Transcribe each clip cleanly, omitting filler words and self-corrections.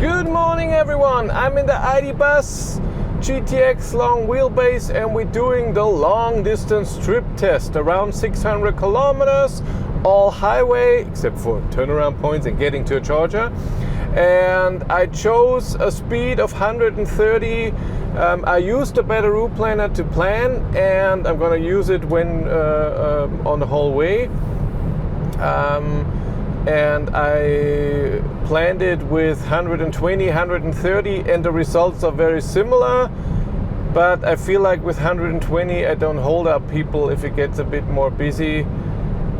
Good morning everyone, I'm in the ID.Buzz GTX Long Wheelbase and we're doing the long distance trip test around 600 kilometers, all highway except for turnaround points and getting to a charger. And I chose a speed of 130. I used A Better Routeplanner to plan, and I'm gonna use it when on the whole way. And I planned it with 120, 130, and the results are very similar. But I feel like with 120, I don't hold up people if it gets a bit more busy,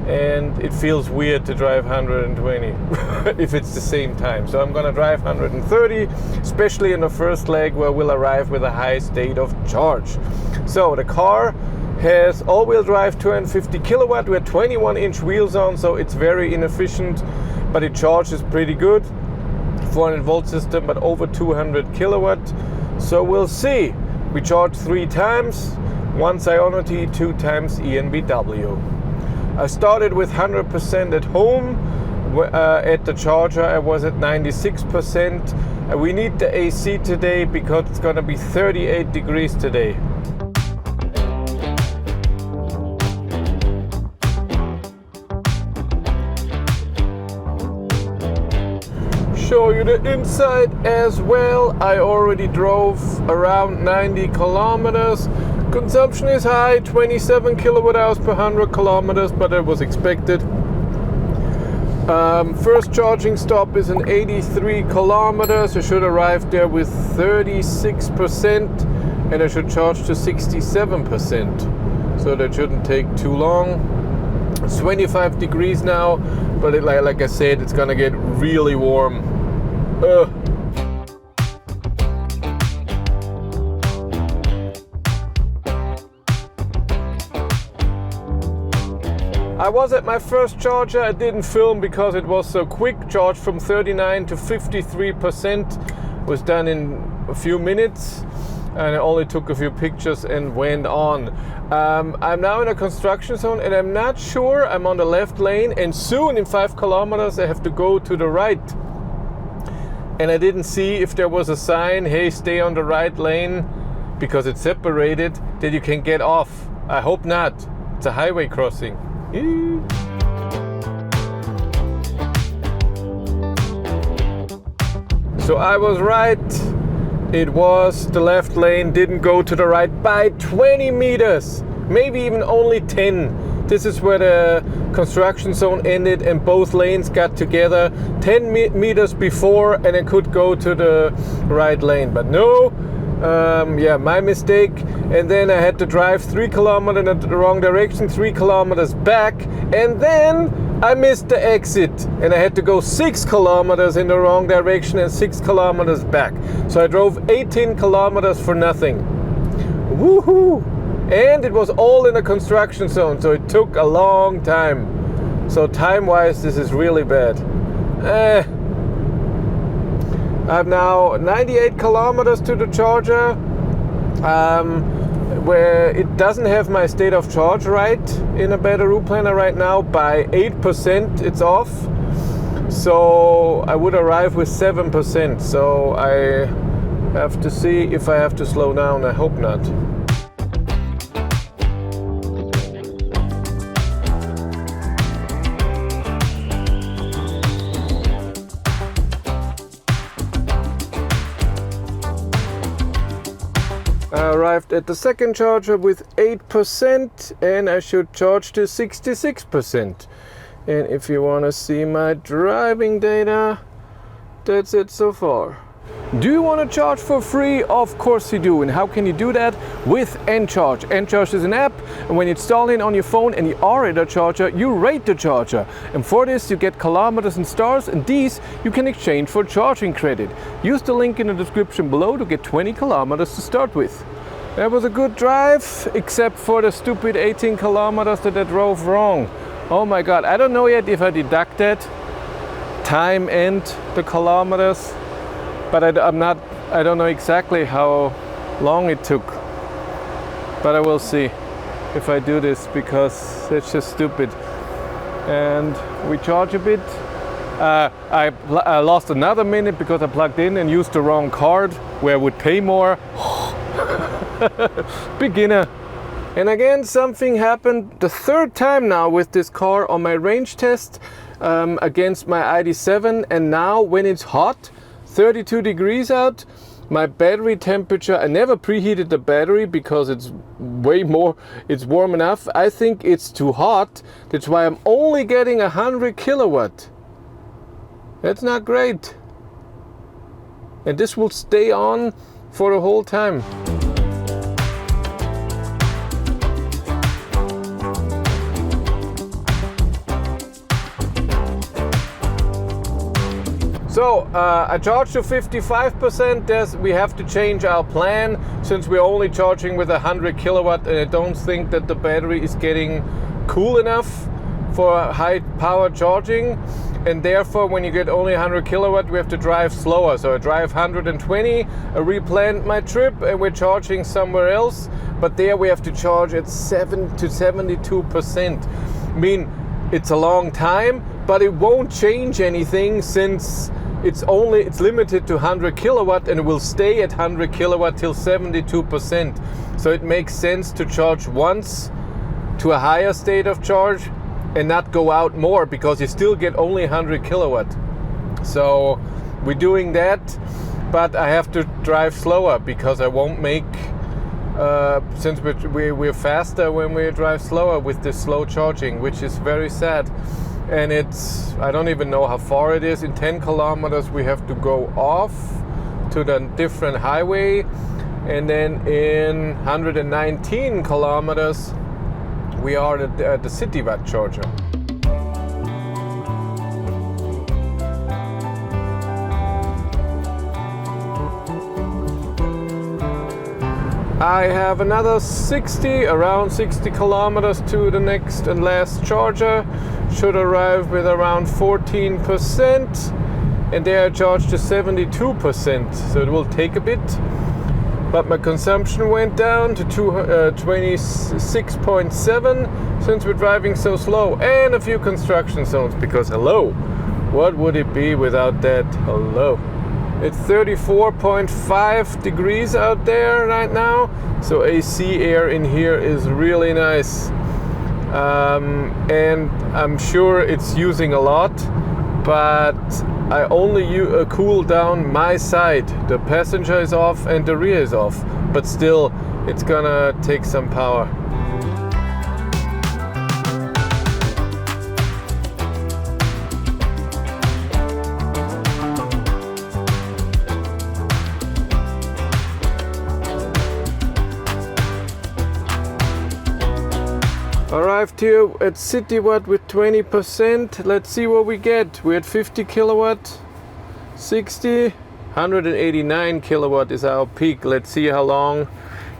and it feels weird to drive 120 if it's the same time. So I'm gonna drive 130, especially in the first leg where we'll arrive with a high state of charge. So the car has all-wheel drive, 250 kilowatt with 21-inch wheels on, so it's very inefficient, but it charges pretty good. 400 volt system, but over 200 kilowatt. So we'll see. We charge 3 times, once Ionity, 2 times ENBW. I started with 100% at home. At the charger I was at 96%. We need the AC today because it's gonna be 38 degrees today. Show you the inside as well. I already drove around 90 kilometers. Consumption is high, 27 kilowatt hours per 100 kilometers, but that was expected. First charging stop is in 83 kilometers. I should arrive there with 36%, and I should charge to 67%. So that shouldn't take too long. It's 25 degrees now, but like I said, it's gonna get really warm. I was at my first charger. I didn't film because it was so quick. Charge from 39 to 53% was done in a few minutes, and I only took a few pictures and went on. I'm now in a construction zone and I'm not sure. I'm on the left lane, and soon in 5 kilometers I have to go to the right. And I didn't see if there was a sign, hey, stay on the right lane, because it's separated, that you can get off. I hope not. It's a highway crossing. So I was right. It was the left lane, didn't go to the right by 20 meters, maybe even only 10. This is where the construction zone ended and both lanes got together 10 meters before, and I could go to the right lane, but no. Yeah, my mistake. And then I had to drive 3 kilometers in the wrong direction, 3 kilometers back, and then I missed the exit and I had to go 6 kilometers in the wrong direction and 6 kilometers back. So I drove 18 kilometers for nothing. Woohoo! And it was all in a construction zone, so it took a long time. So time-wise, this is really bad. I have now 98 kilometers to the charger, where it doesn't have my state of charge right in A Better Routeplanner right now. By 8% it's off, so I would arrive with 7%. So I have to see if I have to slow down. I hope not. I arrived at the second charger with 8% and I should charge to 66%. And if you want to see my driving data, that's it so far. Do you want to charge for free? Of course you do. And how can you do that? With Encharge. Encharge is an app, and when you install it on your phone and you are at a charger, you rate the charger. And for this you get kilometers and stars, and these you can exchange for charging credit. Use the link in the description below to get 20 kilometers to start with. That was a good drive, except for the stupid 18 kilometers that I drove wrong. Oh my god, I don't know yet if I deduct that time and the kilometers. But I don't know exactly how long it took. But I will see if I do this, because it's just stupid. And we charge a bit, I lost another minute because I plugged in and used the wrong card where I would pay more. Beginner. And again, something happened the third time now with this car on my range test against my ID.7, and now when it's hot, 32 degrees out, my battery temperature, I never preheated the battery because it's it's warm enough. I think it's too hot. That's why I'm only getting 100 kilowatt. That's not great. And this will stay on for the whole time. So I charged to 55%. We have to change our plan since we're only charging with 100 kilowatt, and I don't think that the battery is getting cool enough for high power charging, and therefore when you get only 100 kilowatt we have to drive slower. So I drive 120, I replanned my trip and we're charging somewhere else, but there we have to charge at 7 to 72%. I mean, it's a long time, but it won't change anything since it's limited to 100 kilowatt and it will stay at 100 kilowatt till 72%. So it makes sense to charge once to a higher state of charge and not go out more, because you still get only 100 kilowatt. So we're doing that, but I have to drive slower because I won't make, since we're faster when we drive slower with this slow charging, which is very sad. And I don't even know how far it is. In 10 kilometers we have to go off to the different highway, and then in 119 kilometers we are at the city watt charger. I have another around 60 kilometers to the next and last charger. Should arrive with around 14%, and there I charge to 72%, so it will take a bit. But my consumption went down to 26.7 since we're driving so slow, and a few construction zones, because hello, what would it be without that? Hello. It's 34.5 degrees out there right now, so AC air in here is really nice. And I'm sure it's using a lot, but I only cool down my side. The passenger is off and the rear is off, but still it's gonna take some power. Arrived here at city watt with 20%. Let's see what we get. We're at 50 kilowatt, 60, 189 kilowatt is our peak. Let's see how long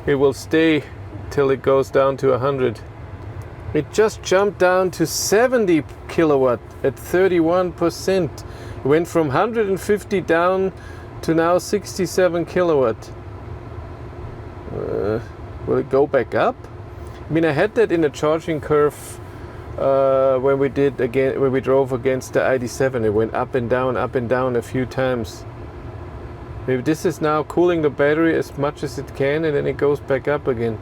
it will stay till it goes down to 100. It just jumped down to 70 kilowatt at 31%. It went from 150 down to now 67 kilowatt. Will it go back up? I mean, I had that in a charging curve when we drove against the ID.7. It went up and down a few times. Maybe this is now cooling the battery as much as it can, and then it goes back up again.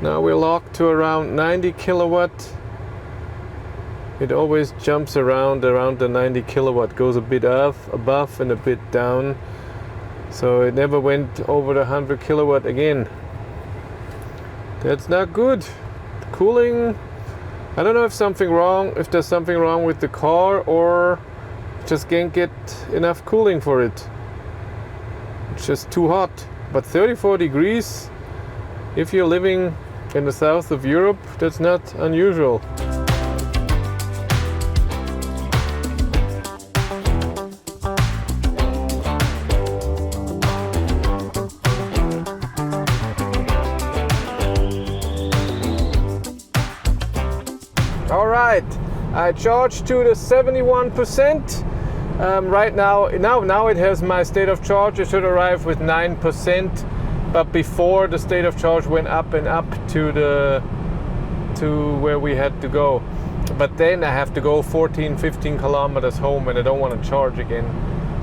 Now we're locked to around 90 kilowatt. It always jumps around the 90 kilowatt, goes a bit above and a bit down. So it never went over the 100 kilowatt again. That's not good. Cooling, I don't know if there's something wrong with the car, or just can't get enough cooling for it. It's just too hot. But 34 degrees, if you're living in the south of Europe, that's not unusual. Alright, I charged to the 71%. Right now it has my state of charge. It should arrive with 9%, but before the state of charge went up and up to where we had to go. but then I have to go 14-15 kilometers home and I don't want to charge again.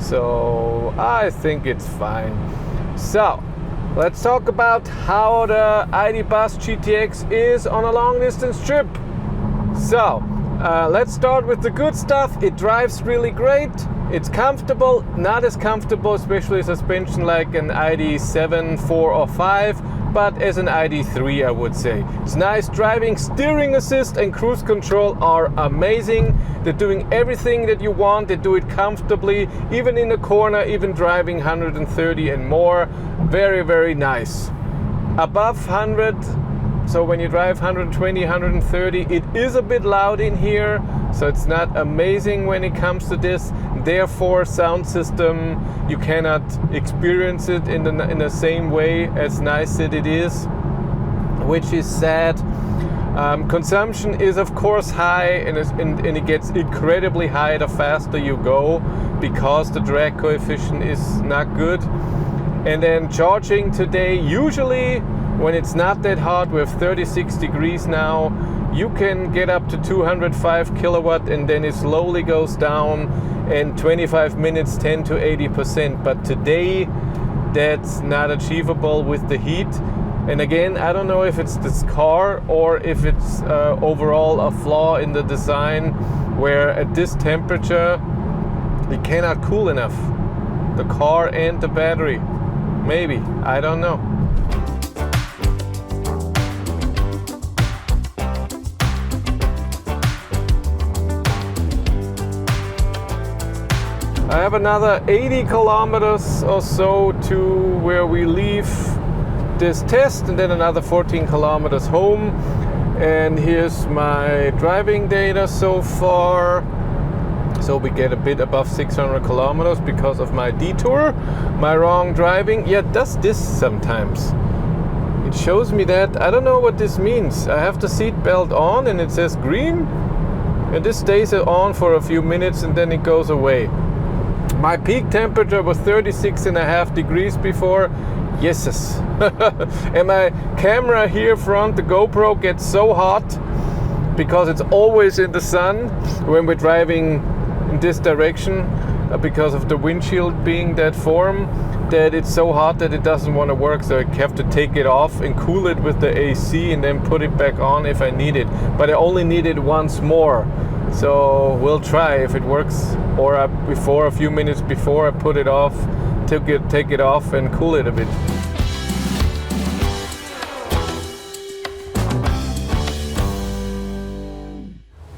So I think it's fine. So let's talk about how the ID.Buzz GTX is on a long distance trip. So let's start with the good stuff. It drives really great. It's comfortable, not as comfortable, especially suspension like an ID.7, 4 or 5, but as an ID.3 I would say. It's nice driving. Steering assist and cruise control are amazing. They're doing everything that you want. They do it comfortably, even in the corner, even driving 130 and more. Very, very nice. Above 100, so when you drive 120, 130, it is a bit loud in here, so it's not amazing when it comes to this. Therefore, sound system, you cannot experience it in the same way as nice as it is, which is sad. Consumption is of course high, and it gets incredibly high the faster you go, because the drag coefficient is not good. And then charging today, usually when it's not that hot, we have 36 degrees now, you can get up to 205 kilowatt, and then it slowly goes down, and 25 minutes 10 to 80%. But today that's not achievable with the heat. And again, I don't know if it's this car or if it's overall a flaw in the design, where at this temperature it cannot cool enough, the car and the battery. Maybe, I don't know. I have another 80 kilometers or so to where we leave this test, and then another 14 kilometers home. And here's my driving data so far. So we get a bit above 600 kilometers because of my detour, my wrong driving. Yeah, it does this sometimes. It shows me that. I don't know what this means. I have the seat belt on and it says green, and this stays on for a few minutes and then it goes away. My peak temperature was 36.5 degrees before. Yeses. And my camera here front, the GoPro, gets so hot because it's always in the sun when we're driving in this direction, because of the windshield being that form, that it's so hot that it doesn't want to work. So I have to take it off and cool it with the AC and then put it back on if I need it. But I only need it once more. So we'll try if it works, or a few minutes before I put it off, take it off and cool it a bit.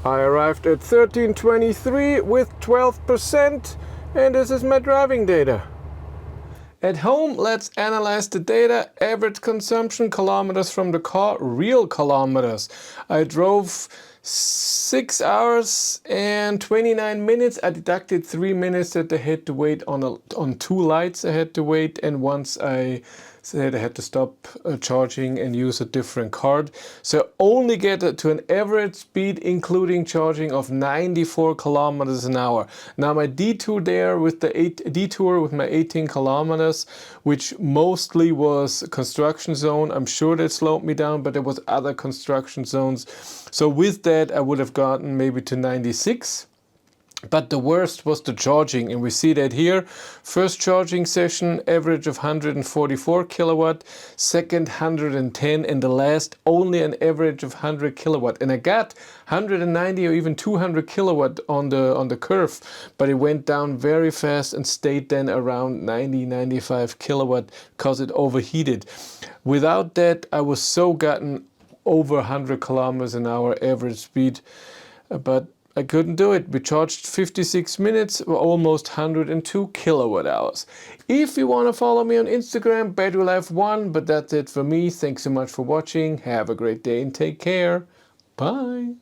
I arrived at 1323 with 12%, and this is my driving data. At home, let's analyze the data. Average consumption, kilometers from the car, real kilometers. I drove 6 hours and 29 minutes. I deducted 3 minutes that I had to wait on 2 lights. I had to wait, and once I said I had to stop charging and use a different card. So only get to an average speed, including charging, of 94 kilometers an hour. Now my detour there with my 18 kilometers, which mostly was construction zone. I'm sure that slowed me down, but there was other construction zones. So with that, I would have gotten maybe to 96. But the worst was the charging, and we see that here. First charging session, average of 144 kilowatt, second 110, and the last only an average of 100 kilowatt. And I got 190 or even 200 kilowatt on the curve, but it went down very fast and stayed then around 90-95 kilowatt because it overheated. Without that, I was so gotten over 100 kilometers an hour average speed, but I couldn't do it. We charged 56 minutes, almost 102 kilowatt hours. If you want to follow me on Instagram, BatteryLife1, but that's it for me. Thanks so much for watching. Have a great day and take care. Bye.